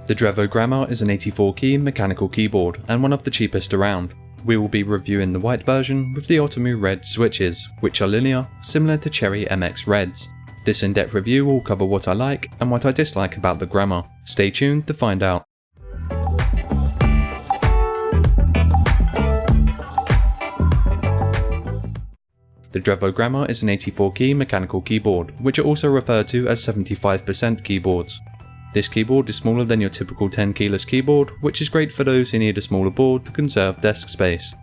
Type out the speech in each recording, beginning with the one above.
The Drevo Gramr is an 84-key mechanical keyboard and one of the cheapest around. We will be reviewing the white version with the Outemu Red switches, which are linear, similar to Cherry MX Reds. This in-depth review will cover what I like and what I dislike about the Gramr. Stay tuned to find out. The Drevo Gramr is an 84-key mechanical keyboard, which are also referred to as 75% keyboards. This keyboard is smaller than your typical 10-keyless keyboard, which is great for those who need a smaller board to conserve desk space.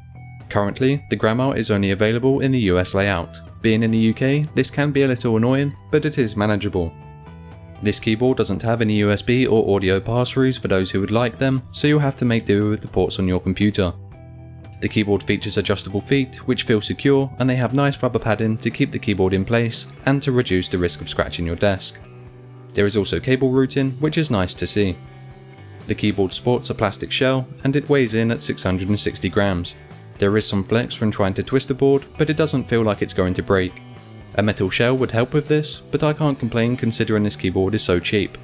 Currently, the Gramr is only available in the US layout. Being in the UK, this can be a little annoying, but it is manageable. This keyboard doesn't have any USB or audio pass-throughs for those who would like them, so you'll have to make do with the ports on your computer. The keyboard features adjustable feet, which feel secure, and they have nice rubber padding to keep the keyboard in place and to reduce the risk of scratching your desk. There is also cable routing, which is nice to see. The keyboard sports a plastic shell, and it weighs in at 660 grams. There is some flex when trying to twist the board, but it doesn't feel like it's going to break. A metal shell would help with this, but I can't complain considering this keyboard is so cheap.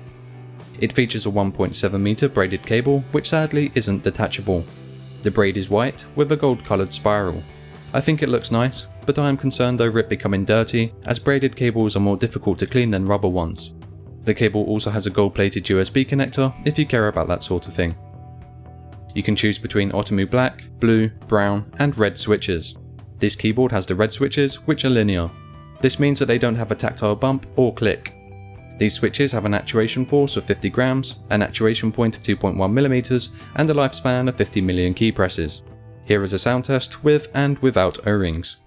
It features a 1.7 meter braided cable, which sadly isn't detachable. The braid is white with a gold coloured spiral. I think it looks nice, but I am concerned over it becoming dirty, as braided cables are more difficult to clean than rubber ones. The cable also has a gold plated USB connector if you care about that sort of thing. You can choose between Outemu black, blue, brown and red switches. This keyboard has the red switches, which are linear. This means that they don't have a tactile bump or click. These switches have an actuation force of 50 grams, an actuation point of 2.1mm and a lifespan of 50 million key presses. Here is a sound test with and without O-rings.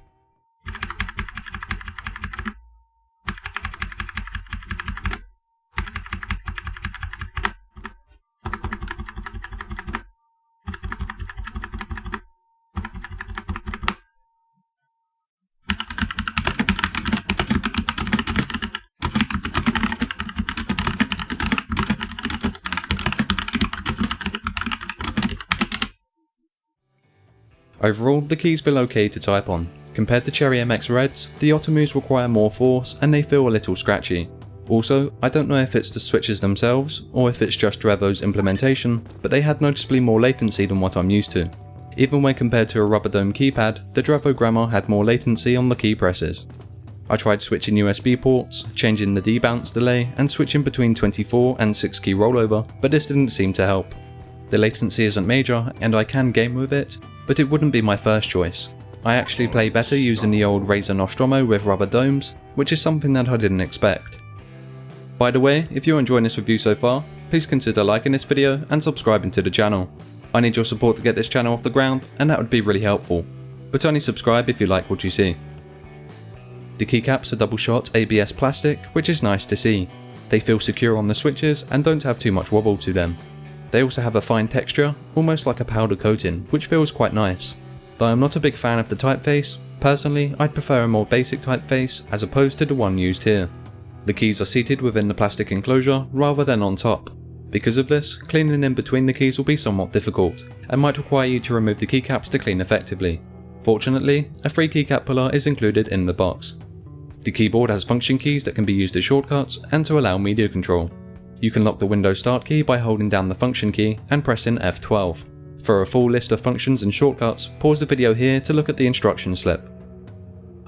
Overall, the keys feel okay to type on. Compared to Cherry MX Reds, the Outemus require more force and they feel a little scratchy. Also, I don't know if it's the switches themselves or if it's just Drevo's implementation, but they had noticeably more latency than what I'm used to. Even when compared to a rubber dome keypad, the Drevo Gramr had more latency on the key presses. I tried switching USB ports, changing the debounce delay and switching between 24 and 6 key rollover, but this didn't seem to help. The latency isn't major and I can game with it, but it wouldn't be my first choice. I actually play better using the old Razer Nostromo with rubber domes, which is something that I didn't expect. By the way, if you're enjoying this review so far, please consider liking this video and subscribing to the channel. I need your support to get this channel off the ground, and that would be really helpful, but only subscribe if you like what you see. The keycaps are double shot ABS plastic, which is nice to see. They feel secure on the switches and don't have too much wobble to them. They also have a fine texture, almost like a powder coating, which feels quite nice. Though I'm not a big fan of the typeface, personally I'd prefer a more basic typeface as opposed to the one used here. The keys are seated within the plastic enclosure rather than on top. Because of this, cleaning in between the keys will be somewhat difficult, and might require you to remove the keycaps to clean effectively. Fortunately, a free keycap puller is included in the box. The keyboard has function keys that can be used as shortcuts and to allow media control. You can lock the Windows Start key by holding down the function key and pressing F12. For a full list of functions and shortcuts, pause the video here to look at the instruction slip.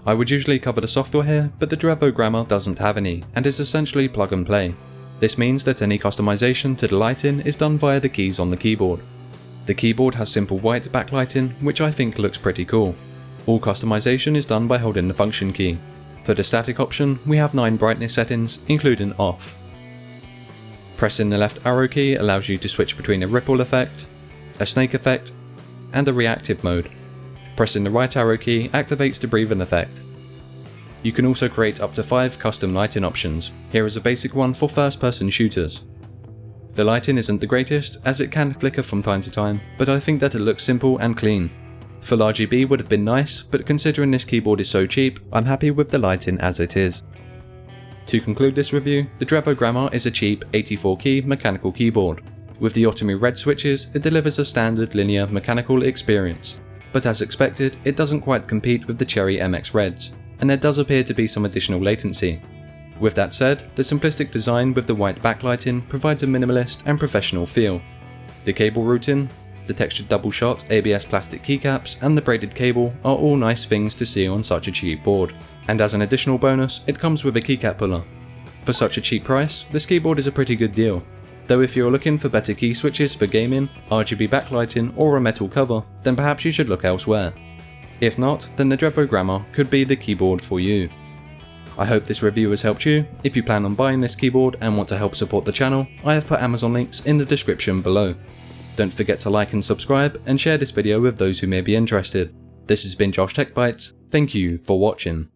I would usually cover the software here, but the Drevo Gramr doesn't have any, and is essentially plug and play. This means that any customization to the lighting is done via the keys on the keyboard. The keyboard has simple white backlighting, which I think looks pretty cool. All customization is done by holding the function key. For the static option, we have 9 brightness settings, including off. Pressing the left arrow key allows you to switch between a ripple effect, a snake effect, and a reactive mode. Pressing the right arrow key activates the breathing effect. You can also create up to 5 custom lighting options. Here is a basic one for first-person shooters. The lighting isn't the greatest, as it can flicker from time to time, but I think that it looks simple and clean. Full RGB would have been nice, but considering this keyboard is so cheap, I'm happy with the lighting as it is. To conclude this review, the Drevo Gramr is a cheap 84-key mechanical keyboard. With the Outemu Red switches, it delivers a standard linear mechanical experience. But as expected, it doesn't quite compete with the Cherry MX Reds, and there does appear to be some additional latency. With that said, the simplistic design with the white backlighting provides a minimalist and professional feel. The cable routing, the textured double shot ABS plastic keycaps, and the braided cable are all nice things to see on such a cheap board. And as an additional bonus, it comes with a keycap puller. For such a cheap price, this keyboard is a pretty good deal. Though if you're looking for better key switches for gaming, RGB backlighting, or a metal cover, then perhaps you should look elsewhere. If not, then the Drevo Gramr could be the keyboard for you. I hope this review has helped you. If you plan on buying this keyboard and want to help support the channel, I have put Amazon links in the description below. Don't forget to like and subscribe, and share this video with those who may be interested. This has been JoshTechBytes. Thank you for watching.